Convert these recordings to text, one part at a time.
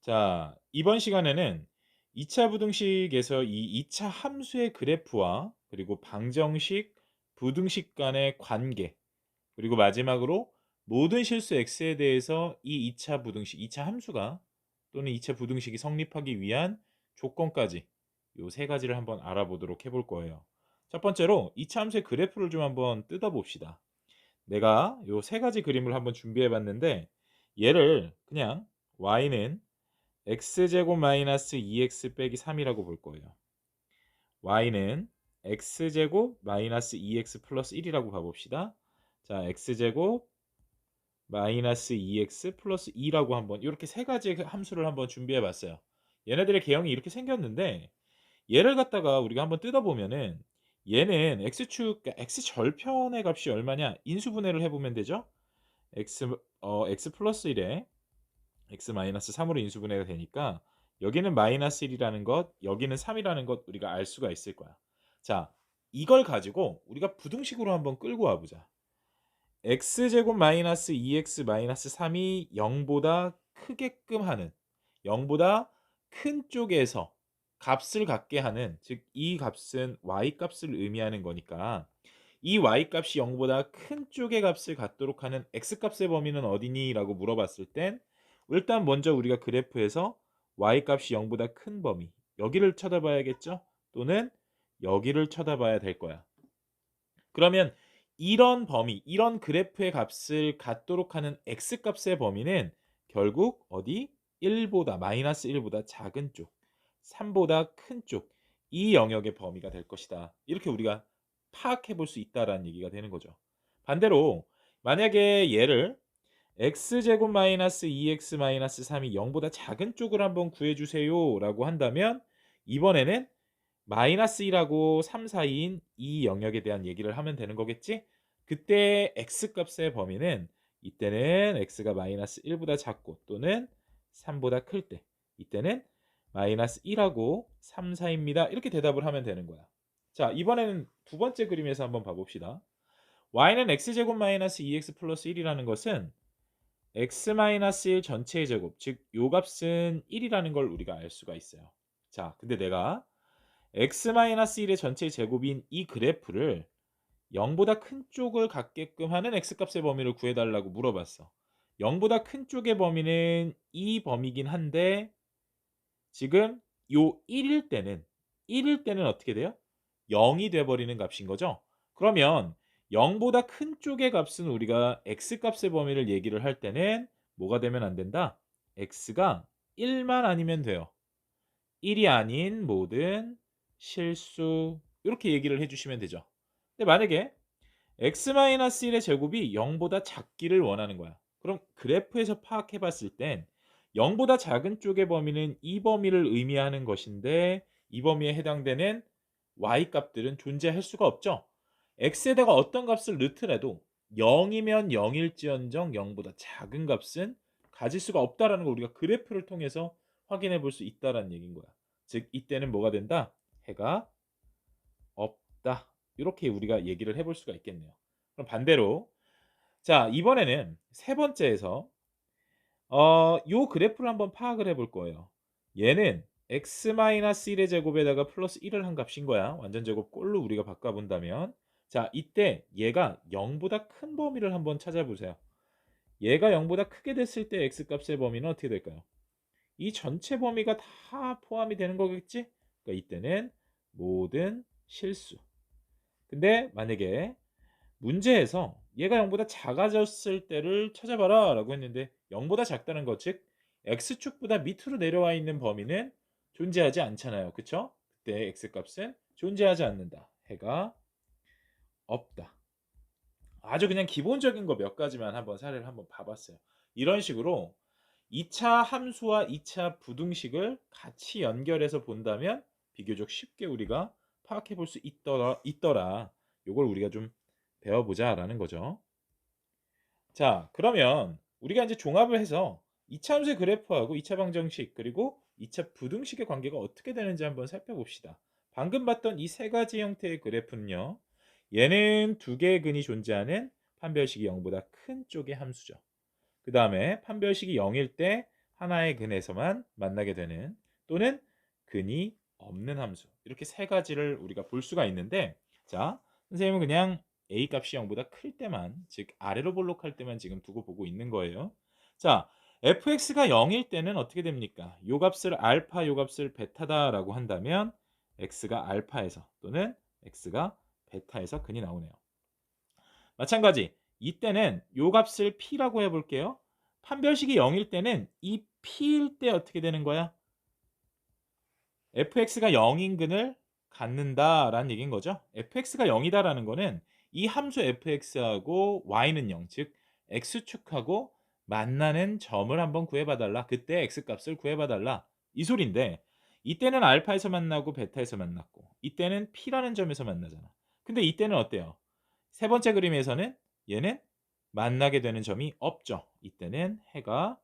자, 이번 시간에는 2차 부등식에서 이 2차 함수의 그래프와 그리고 방정식, 부등식 간의 관계, 그리고 마지막으로 모든 실수 x에 대해서 이 2차 부등식, 2차 함수가 또는 2차 부등식이 성립하기 위한 조건까지 요 세 가지를 한번 알아보도록 해볼 거예요. 첫 번째로 2차 함수의 그래프를 좀 한번 뜯어봅시다. 내가 요 세 가지 그림을 한번 준비해 봤는데 얘를 그냥 y는 x제곱 마이너스 2x 빼기 3이라고 볼 거예요. y는 x제곱 마이너스 2x 플러스 1이라고 봐봅시다. 자, x제곱 마이너스 2x 플러스 2라고 한번 이렇게 세 가지 함수를 한번 준비해 봤어요. 얘네들의 개형이 이렇게 생겼는데 얘를 갖다가 우리가 한번 뜯어보면은 얘는 x축, 그러니까 x절편의 값이 얼마냐? 인수분해를 해보면 되죠. x 플러스 1에 x 마이너스 3으로 인수분해가 되니까 여기는 마이너스 1이라는 것, 여기는 3이라는 것 우리가 알 수가 있을 거야. 자, 이걸 가지고 우리가 부등식으로 한번 끌고 와 보자. x제곱 마이너스 2x 마이너스 3이 0보다 크게끔 하는, 0보다 큰 쪽에서 값을 갖게 하는, 즉 이 값은 y 값을 의미하는 거니까 이 y 값이 0보다 큰 쪽의 값을 갖도록 하는 x 값의 범위는 어디니? 라고 물어봤을 땐 일단 먼저 우리가 그래프에서 y 값이 0보다 큰 범위, 여기를 쳐다봐야겠죠? 또는 여기를 쳐다봐야 될 거야. 그러면 이런 범위, 이런 그래프의 값을 갖도록 하는 x 값의 범위는 결국 어디? 1보다 마이너스 1보다 작은 쪽, 3보다 큰 쪽, 이 영역의 범위가 될 것이다. 이렇게 우리가 파악해 볼 수 있다라는 얘기가 되는 거죠. 반대로 만약에 얘를 x제곱 마이너스 2x 마이너스 3이 0보다 작은 쪽을 한번 구해주세요 라고 한다면 이번에는 마이너스 1하고 3 사이인 이 영역에 대한 얘기를 하면 되는 거겠지? 그때 x값의 범위는 이때는 x가 마이너스 1보다 작고 또는 3보다 클 때 이때는 마이너스 1하고 3 사이입니다. 이렇게 대답을 하면 되는 거야. 자, 이번에는 두 번째 그림에서 한번 봐봅시다. y는 x제곱 마이너스 2x 플러스 1이라는 것은 x 마이너스 1 전체의 제곱, 즉 요 값은 1이라는 걸 우리가 알 수가 있어요. 자, 근데 내가 x-1의 전체 제곱인 이 그래프를 0보다 큰 쪽을 갖게끔 하는 x값의 범위를 구해달라고 물어봤어. 0보다 큰 쪽의 범위는 이 범위긴 한데 지금 요 1일 때는 어떻게 돼요? 0이 돼버리는 값인 거죠. 그러면 0보다 큰 쪽의 값은 우리가 x값의 범위를 얘기를 할 때는 뭐가 되면 안 된다? x가 1만 아니면 돼요. 1이 아닌 모든 실수, 이렇게 얘기를 해주시면 되죠. 근데 만약에 x-1의 제곱이 0보다 작기를 원하는 거야. 그럼 그래프에서 파악해 봤을 땐 0보다 작은 쪽의 범위는 이 범위를 의미하는 것인데 이 범위에 해당되는 y 값들은 존재할 수가 없죠. x에다가 어떤 값을 넣더라도 0이면 0일지언정 0보다 작은 값은 가질 수가 없다라는 걸 우리가 그래프를 통해서 확인해 볼 수 있다라는 얘기인 거야. 즉 이때는 뭐가 된다? 해가 없다. 이렇게 우리가 얘기를 해볼 수가 있겠네요. 그럼 반대로 자, 이번에는 세 번째에서 요 그래프를 한번 파악을 해볼 거예요. 얘는 x-1의 제곱에다가 플러스 1을 한 값인 거야. 완전 제곱 꼴로 우리가 바꿔본다면 자, 이때 얘가 0보다 큰 범위를 한번 찾아보세요. 얘가 0보다 크게 됐을 때 x값의 범위는 어떻게 될까요? 이 전체 범위가 다 포함이 되는 거겠지? 그러니까 이때는 모든 실수. 근데 만약에 문제에서 얘가 0보다 작아졌을 때를 찾아봐라 라고 했는데 0보다 작다는 것, 즉 x축보다 밑으로 내려와 있는 범위는 존재하지 않잖아요. 그쵸? 그때 x값은 존재하지 않는다. 해가 없다. 아주 그냥 기본적인 거 몇 가지만 한번 사례를 한번 봐봤어요. 이런 식으로 2차 함수와 2차 부등식을 같이 연결해서 본다면 비교적 쉽게 우리가 파악해 볼 수 있더라. 요걸 우리가 좀 배워보자라는 거죠. 자, 그러면 우리가 이제 종합을 해서 2차 함수의 그래프하고 2차 방정식 그리고 2차 부등식의 관계가 어떻게 되는지 한번 살펴봅시다. 방금 봤던 이 세 가지 형태의 그래프는요. 얘는 두 개의 근이 존재하는 판별식이 0보다 큰 쪽의 함수죠. 그 다음에 판별식이 0일 때 하나의 근에서만 만나게 되는 또는 근이 없는 함수. 이렇게 세 가지를 우리가 볼 수가 있는데 자, 선생님은 그냥 a 값이 0보다 클 때만 즉 아래로 볼록할 때만 지금 두고 보고 있는 거예요. 자, fx가 0일 때는 어떻게 됩니까? 요 값을 알파 요 값을 베타다라고 한다면 x가 알파에서 또는 x가 베타에서 근이 나오네요. 마찬가지 이때는 요 값을 p라고 해볼게요. 판별식이 0일 때는 이 p일 때 어떻게 되는 거야? fx가 0인 근을 갖는다라는 얘기인 거죠. fx가 0이다라는 거는 이 함수 fx하고 y는 0, 즉 x축하고 만나는 점을 한번 구해봐 달라. 그때 x값을 구해봐 달라. 이 소린데 이때는 알파에서 만나고 베타에서 만났고 이때는 p라는 점에서 만나잖아. 근데 이때는 어때요? 세 번째 그림에서는 얘는 만나게 되는 점이 없죠. 이때는 해가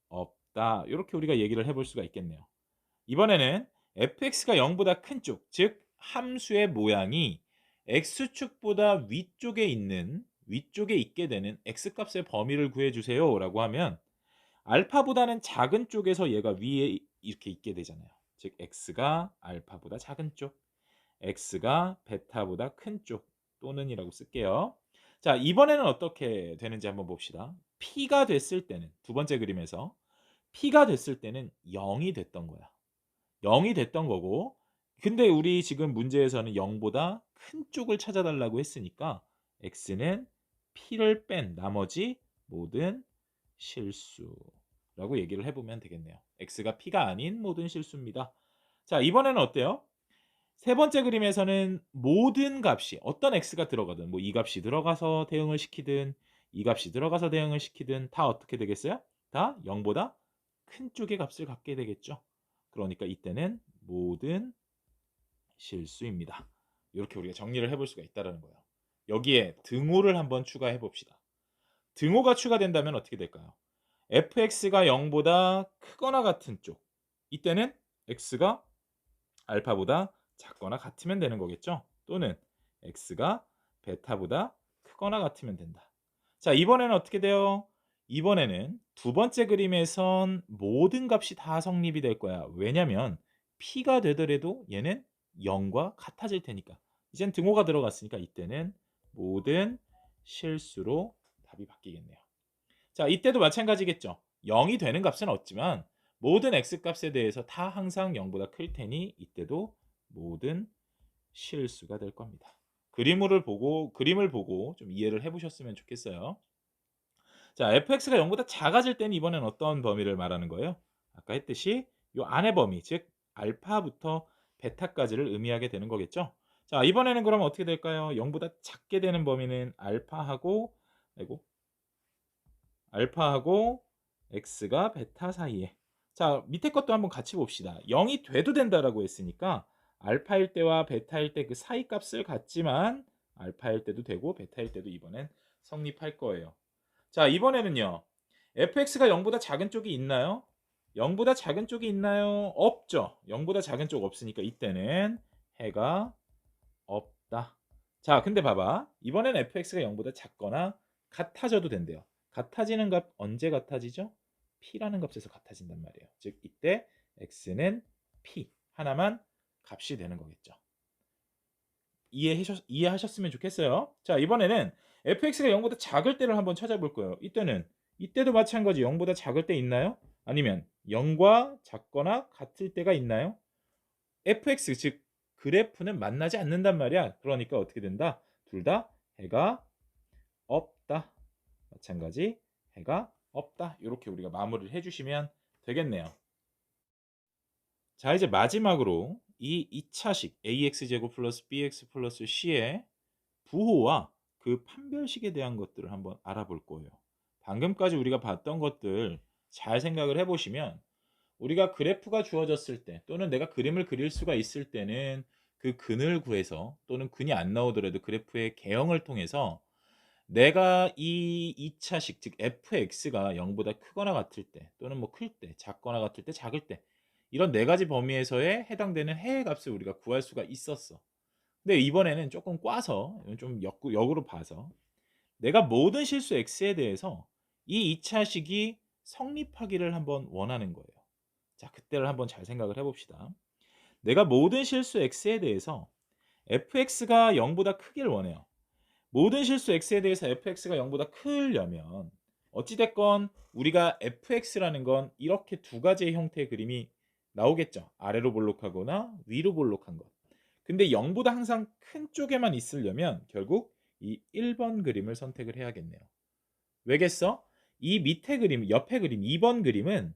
없다. 이렇게 우리가 얘기를 해볼 수가 있겠네요. 이번에는 fx가 0보다 큰 쪽, 즉 함수의 모양이 x축보다 위쪽에 있게 되는 x값의 범위를 구해 주세요라고 하면 알파보다는 작은 쪽에서 얘가 위에 이렇게 있게 되잖아요. 즉 x가 알파보다 작은 쪽, x가 베타보다 큰 쪽 또는이라고 쓸게요. 자, 이번에는 어떻게 되는지 한번 봅시다. p가 됐을 때는 두 번째 그림에서 p가 됐을 때는 0이 됐던 거야. 0이 됐던 거고 근데 우리 지금 문제에서는 0보다 큰 쪽을 찾아 달라고 했으니까 x는 p를 뺀 나머지 모든 실수라고 얘기를 해 보면 되겠네요. x가 p가 아닌 모든 실수입니다. 자, 이번에는 어때요? 세 번째 그림에서는 모든 값이 어떤 x가 들어가든 뭐 이 값이 들어가서 대응을 시키든 이 값이 들어가서 대응을 시키든 다 어떻게 되겠어요? 다 0보다 큰 쪽의 값을 갖게 되겠죠. 그러니까 이때는 모든 실수입니다. 이렇게 우리가 정리를 해볼 수가 있다는 거예요. 여기에 등호를 한번 추가해 봅시다. 등호가 추가된다면 어떻게 될까요? fx가 0보다 크거나 같은 쪽. 이때는 x가 알파보다 작거나 같으면 되는 거겠죠. 또는 x가 베타보다 크거나 같으면 된다. 자, 이번에는 어떻게 돼요? 이번에는 두 번째 그림에선 모든 값이 다 성립이 될 거야. 왜냐면 p가 되더라도 얘는 0과 같아질 테니까. 이젠 등호가 들어갔으니까 이때는 모든 실수로 답이 바뀌겠네요. 자, 이때도 마찬가지겠죠. 0이 되는 값은 없지만 모든 x값에 대해서 다 항상 0보다 클 테니 이때도 모든 실수가 될 겁니다. 그림을 보고 좀 이해를 해 보셨으면 좋겠어요. 자, fx가 0보다 작아질 때는 이번엔 어떤 범위를 말하는 거예요? 아까 했듯이 요 안의 범위, 즉 알파부터 베타까지를 의미하게 되는 거겠죠? 자, 이번에는 그럼 어떻게 될까요? 0보다 작게 되는 범위는 알파하고 x가 베타 사이에. 자, 밑에 것도 한번 같이 봅시다. 0이 돼도 된다라고 했으니까 알파일 때와 베타일 때 그 사이 값을 갖지만 알파일 때도 되고 베타일 때도 이번엔 성립할 거예요. 자, 이번에는요. fx가 0보다 작은 쪽이 있나요? 0보다 작은 쪽이 있나요? 없죠. 0보다 작은 쪽 없으니까 이때는 해가 없다. 자, 근데 봐봐. 이번엔 fx가 0보다 작거나 같아져도 된대요. 같아지는 값 언제 같아지죠? p라는 값에서 같아진단 말이에요. 즉 이때 x는 p 하나만 값이 되는 거겠죠. 이해하셨으면 좋겠어요. 자, 이번에는 fx가 0보다 작을 때를 한번 찾아볼 거예요. 이때도 마찬가지 0보다 작을 때 있나요? 아니면 0과 작거나 같을 때가 있나요? fx 즉 그래프는 만나지 않는단 말이야. 그러니까 어떻게 된다? 둘 다 해가 없다. 마찬가지 해가 없다. 이렇게 우리가 마무리를 해주시면 되겠네요. 자, 이제 마지막으로 이 2차식 ax제곱 플러스 bx 플러스 c의 부호와 그 판별식에 대한 것들을 한번 알아볼 거예요. 방금까지 우리가 봤던 것들 잘 생각을 해보시면 우리가 그래프가 주어졌을 때 또는 내가 그림을 그릴 수가 있을 때는 그 근을 구해서 또는 근이 안 나오더라도 그래프의 개형을 통해서 내가 이 2차식 즉 fx가 0보다 크거나 같을 때 또는 뭐 클 때, 작거나 같을 때, 작을 때 이런 네 가지 범위에서의 해당되는 해의 값을 우리가 구할 수가 있었어. 근데 이번에는 조금 꽈서 좀 역으로 봐서 내가 모든 실수 x에 대해서 이 2차식이 성립하기를 한번 원하는 거예요. 자, 그때를 한번 잘 생각을 해 봅시다. 내가 모든 실수 x에 대해서 fx가 0보다 크기를 원해요. 모든 실수 x에 대해서 fx가 0보다 크려면 어찌 됐건 우리가 fx라는 건 이렇게 두 가지의 형태의 그림이 나오겠죠. 아래로 볼록하거나 위로 볼록한 것. 근데 0보다 항상 큰 쪽에만 있으려면 결국 이 1번 그림을 선택을 해야겠네요. 왜겠어? 이 밑에 그림, 옆에 그림, 2번 그림은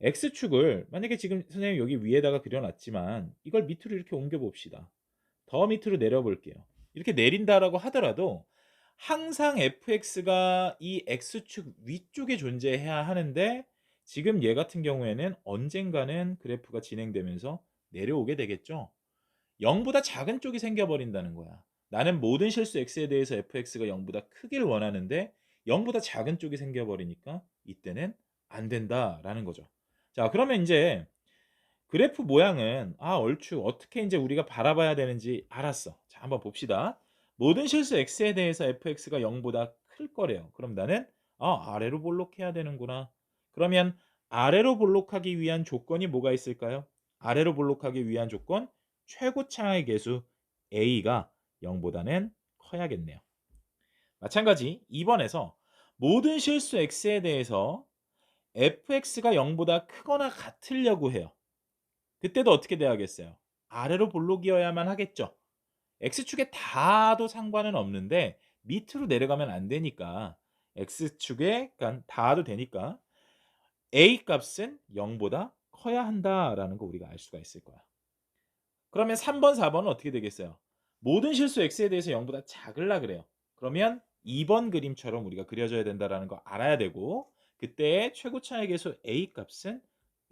x축을 만약에 지금 선생님 여기 위에다가 그려놨지만 이걸 밑으로 이렇게 옮겨 봅시다. 더 밑으로 내려볼게요. 이렇게 내린다라고 하더라도 항상 fx가 이 x축 위쪽에 존재해야 하는데 지금 얘 같은 경우에는 언젠가는 그래프가 진행되면서 내려오게 되겠죠. 0보다 작은 쪽이 생겨버린다는 거야. 나는 모든 실수 x에 대해서 fx가 0보다 크길 원하는데 0보다 작은 쪽이 생겨버리니까 이때는 안 된다라는 거죠. 자, 그러면 이제 그래프 모양은 얼추 어떻게 이제 우리가 바라봐야 되는지 알았어. 자, 한번 봅시다. 모든 실수 x에 대해서 fx가 0보다 클 거래요. 그럼 나는 아래로 볼록해야 되는구나. 그러면 아래로 볼록하기 위한 조건이 뭐가 있을까요? 아래로 볼록하기 위한 조건 최고차의 개수 a가 0보다는 커야겠네요. 마찬가지 2번에서 모든 실수 x에 대해서 fx가 0보다 크거나 같으려고 해요. 그때도 어떻게 돼야겠어요? 아래로 볼록이어야만 하겠죠. x축에 닿아도 상관은 없는데 밑으로 내려가면 안 되니까 x축에 그러니까 닿아도 되니까 a 값은 0보다 커야 한다라는 거 우리가 알 수가 있을 거야. 그러면 3번, 4번은 어떻게 되겠어요? 모든 실수 x에 대해서 0보다 작으려 그래요. 그러면 2번 그림처럼 우리가 그려져야 된다라는 거 알아야 되고 그때의 최고차의 개수 a 값은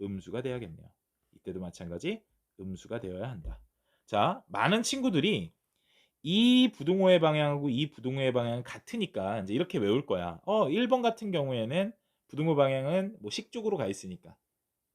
음수가 돼야겠네요. 이때도 마찬가지 음수가 되어야 한다. 자, 많은 친구들이 이 부등호의 방향하고 이 부등호의 방향은 같으니까 이제 이렇게 외울 거야. 1번 같은 경우에는 부등호 방향은 뭐 식쪽으로 가 있으니까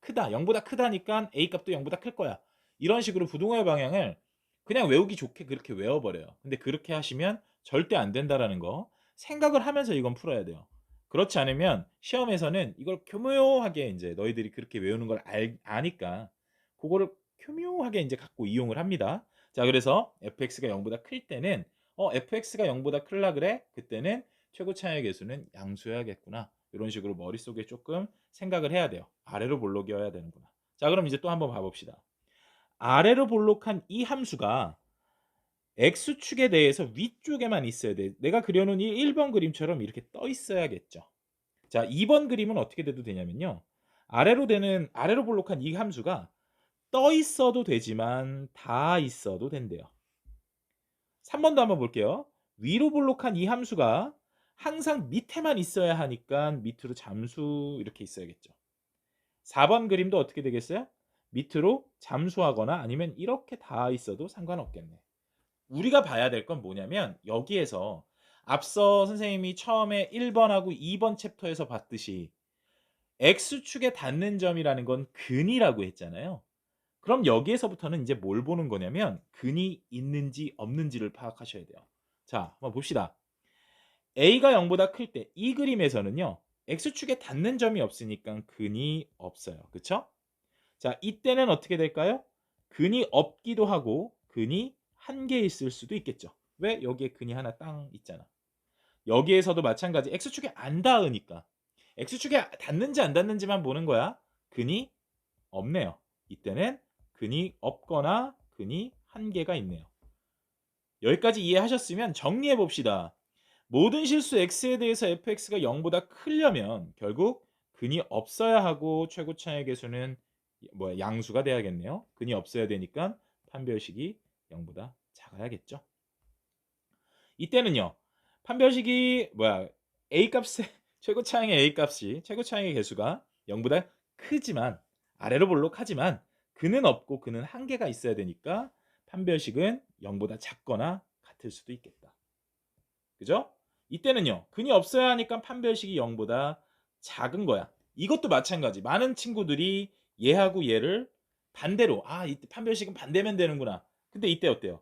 크다. 0보다 크다니까 A 값도 0보다 클 거야. 이런 식으로 부등호의 방향을 그냥 외우기 좋게 그렇게 외워버려요. 근데 그렇게 하시면 절대 안 된다라는 거 생각을 하면서 이건 풀어야 돼요. 그렇지 않으면 시험에서는 이걸 교묘하게 이제 너희들이 그렇게 외우는 걸 아니까 그거를 교묘하게 이제 갖고 이용을 합니다. 자, 그래서 fx가 0보다 클 때는 fx가 0보다 클라 그래? 그때는 최고 차이의 개수는 양수해야겠구나. 이런 식으로 머릿속에 조금 생각을 해야 돼요. 아래로 볼록이어야 되는구나. 자, 그럼 이제 또 한번 봐봅시다. 아래로 볼록한 이 함수가 x축에 대해서 위쪽에만 있어야 돼. 내가 그려놓은 이 1번 그림처럼 이렇게 떠 있어야겠죠. 자, 2번 그림은 어떻게 돼도 되냐면요. 아래로 볼록한 이 함수가 떠 있어도 되지만 다 있어도 된대요. 3번도 한번 볼게요. 위로 볼록한 이 함수가 항상 밑에만 있어야 하니까 밑으로 잠수 이렇게 있어야겠죠. 4번 그림도 어떻게 되겠어요? 밑으로 잠수하거나 아니면 이렇게 닿아 있어도 상관없겠네. 우리가 봐야 될 건 뭐냐면 여기에서 앞서 선생님이 처음에 1번하고 2번 챕터에서 봤듯이 X축에 닿는 점이라는 건 근이라고 했잖아요. 그럼 여기에서부터는 이제 뭘 보는 거냐면 근이 있는지 없는지를 파악하셔야 돼요. 자, 한번 봅시다. A가 0보다 클 때 이 그림에서는요. X축에 닿는 점이 없으니까 근이 없어요. 그쵸? 자, 이때는 어떻게 될까요? 근이 없기도 하고 근이 한 개 있을 수도 있겠죠. 왜? 여기에 근이 하나 땅 있잖아. 여기에서도 마찬가지 X축에 안 닿으니까 X축에 닿는지 안 닿는지만 보는 거야. 근이 없네요. 이때는 근이 없거나 근이 한 개가 있네요. 여기까지 이해하셨으면 정리해 봅시다. 모든 실수 x에 대해서 fx가 0보다 크려면 결국 근이 없어야 하고 최고차의 개수는 양수가 돼야겠네요. 근이 없어야 되니까 판별식이 0보다 작아야겠죠. 이때는요. 판별식이 a 값의 최고차항의 a 값이 최고차항의 개수가 0보다 크지만 아래로 볼록하지만 근은 없고 근은 한 개가 있어야 되니까 판별식은 0보다 작거나 같을 수도 있겠다. 그죠? 이때는요. 근이 없어야 하니까 판별식이 0보다 작은 거야. 이것도 마찬가지. 많은 친구들이 얘하고 얘를 반대로 이때 판별식은 반대면 되는구나. 근데 이때 어때요?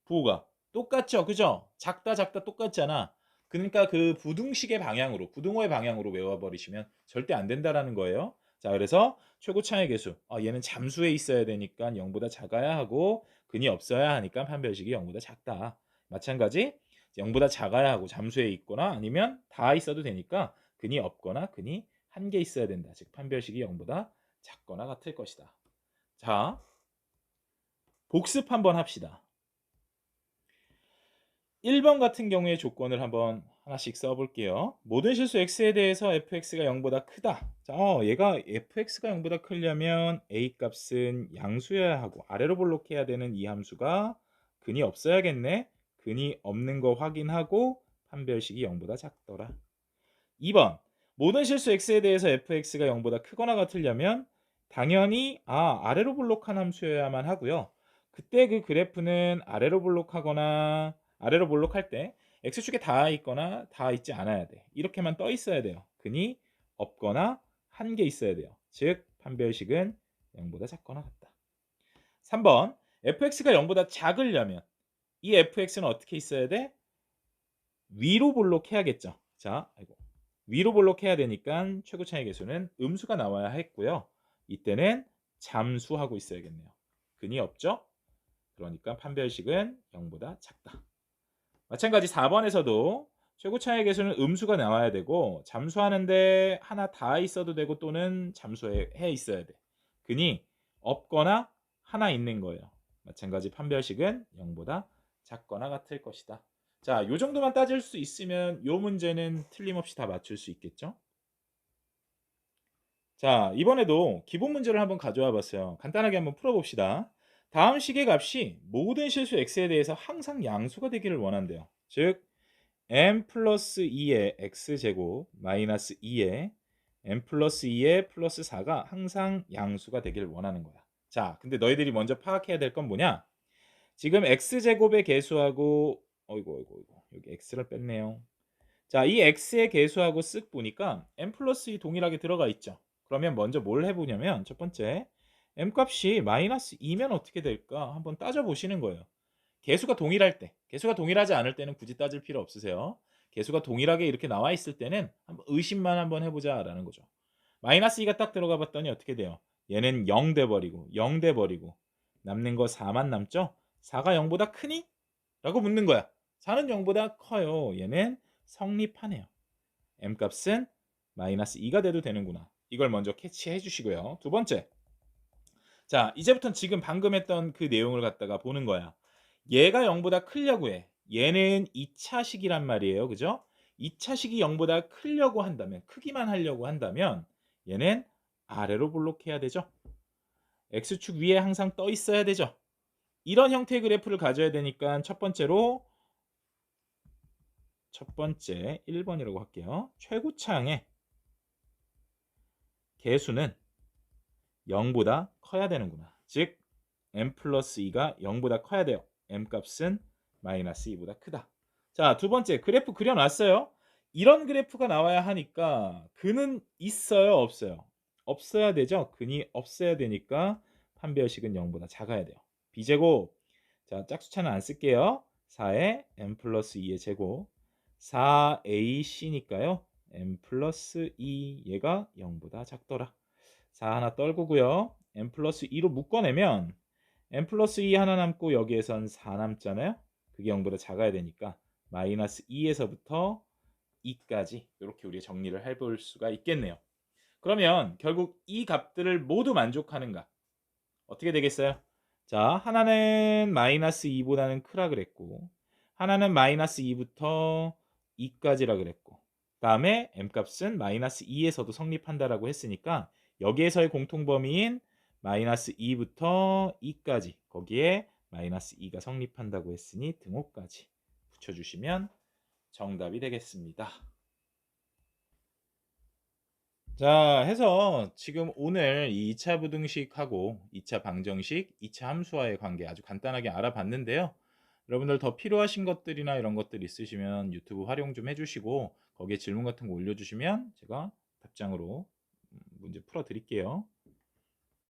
부호가 똑같죠. 그죠? 작다 똑같잖아. 그러니까 그 부등식의 방향으로 부등호의 방향으로 외워 버리시면 절대 안 된다라는 거예요. 자 그래서 최고차의 계수 얘는 잠수에 있어야 되니까 0 보다 작아야 하고 근이 없어야 하니까 판별식이 0 보다 작다. 마찬가지 0 보다 작아야 하고 잠수에 있거나 아니면 다 있어도 되니까 근이 없거나 근이 한 개 있어야 된다. 즉 판별식이 0 보다 작거나 같을 것이다. 자 복습 한번 합시다. 1번 같은 경우에 조건을 한번 하나씩 써 볼게요. 모든 실수 x에 대해서 fx가 0보다 크다. 자, 얘가 fx가 0보다 크려면 a 값은 양수여야 하고 아래로 볼록해야 되는 이 함수가 근이 없어야겠네. 근이 없는 거 확인하고 판별식이 0보다 작더라. 2번 모든 실수 x에 대해서 fx가 0보다 크거나 같으려면 당연히 아래로 볼록한 함수여야만 하고요. 그때 그 그래프는 아래로 볼록하거나 아래로 볼록할 때 x축에 다 있거나 다 있지 않아야 돼. 이렇게만 떠 있어야 돼요. 근이 없거나 한 개 있어야 돼요. 즉 판별식은 0보다 작거나 같다. 3번 fx가 0보다 작으려면 이 fx는 어떻게 있어야 돼? 위로 볼록해야겠죠. 자, 위로 볼록해야 되니까 최고차의 계수는 음수가 나와야 했고요. 이때는 잠수하고 있어야겠네요. 근이 없죠? 그러니까 판별식은 0보다 작다. 마찬가지 4번에서도 최고차의 계수는 음수가 나와야 되고 잠수하는데 하나 다 있어도 되고 또는 잠수해 있어야 돼. 근이 없거나 하나 있는 거예요. 마찬가지 판별식은 0보다 작거나 같을 것이다. 자, 요 정도만 따질 수 있으면 요 문제는 틀림없이 다 맞출 수 있겠죠? 자, 이번에도 기본 문제를 한번 가져와 봤어요. 간단하게 한번 풀어봅시다. 다음 식의 값이 모든 실수 x에 대해서 항상 양수가 되기를 원한대요. 즉 m 플러스 2의 x제곱 마이너스 2의 m 플러스 2의 플러스 4가 항상 양수가 되기를 원하는 거야. 자, 근데 너희들이 먼저 파악해야 될 건 뭐냐? 지금 x제곱의 계수하고 어이구 여기 x를 뺐네요. 자, 이 x의 계수하고 쓱 보니까 m 플러스 2 동일하게 들어가 있죠. 그러면 먼저 뭘 해보냐면 첫 번째 m 값이 마이너스 2면 어떻게 될까 한번 따져보시는 거예요. 개수가 동일할 때, 개수가 동일하지 않을 때는 굳이 따질 필요 없으세요. 개수가 동일하게 이렇게 나와 있을 때는 한번 의심만 한번 해보자라는 거죠. 마이너스 2가 딱 들어가 봤더니 어떻게 돼요? 얘는 0 돼버리고 0 돼버리고 남는 거 4만 남죠? 4가 0보다 크니? 라고 묻는 거야. 4는 0보다 커요. 얘는 성립하네요. m값은 마이너스 2가 돼도 되는구나. 이걸 먼저 캐치해 주시고요. 두 번째. 자, 이제부터는 지금 방금 했던 그 내용을 갖다가 보는 거야. 얘가 0보다 크려고 해. 얘는 2차식이란 말이에요. 그죠? 2차식이 0보다 크려고 한다면, 크기만 하려고 한다면 얘는 아래로 볼록해야 되죠. x축 위에 항상 떠 있어야 되죠. 이런 형태의 그래프를 가져야 되니까 첫 번째 1번이라고 할게요. 최고차항의 개수는 0보다 커야 되는구나. 즉 m 플러스 2가 0보다 커야 돼요. m 값은 마이너스 2보다 크다. 자, 두 번째 그래프 그려놨어요. 이런 그래프가 나와야 하니까 근은 있어요, 없어요? 없어야 되죠. 근이 없어야 되니까 판별식은 0보다 작아야 돼요. b제곱, 자 짝수차는 안 쓸게요. 4의 m 플러스 2의 제곱 4ac니까요. m 플러스 2 얘가 0보다 작더라. 4 하나 떨구고요. m 플러스 2로 묶어내면 m 플러스 2 하나 남고 여기에선 4 남잖아요. 그게 0보다 작아야 되니까 마이너스 2에서부터 2까지 이렇게 우리가 정리를 해볼 수가 있겠네요. 그러면 결국 이 값들을 모두 만족하는가? 어떻게 되겠어요? 자, 하나는 마이너스 2보다는 크라 그랬고 하나는 마이너스 2부터 2까지라 그랬고 다음에 m값은 마이너스 2에서도 성립한다라고 했으니까 여기에서의 공통범위인 마이너스 2부터 2까지 거기에 마이너스 2가 성립한다고 했으니 등호까지 붙여주시면 정답이 되겠습니다. 자, 해서 지금 오늘 이 2차 부등식하고 2차 방정식, 2차 함수와의 관계 아주 간단하게 알아봤는데요. 여러분들 더 필요하신 것들이나 이런 것들 있으시면 유튜브 활용 좀 해주시고 거기에 질문 같은 거 올려주시면 제가 답장으로 문제 풀어 드릴게요.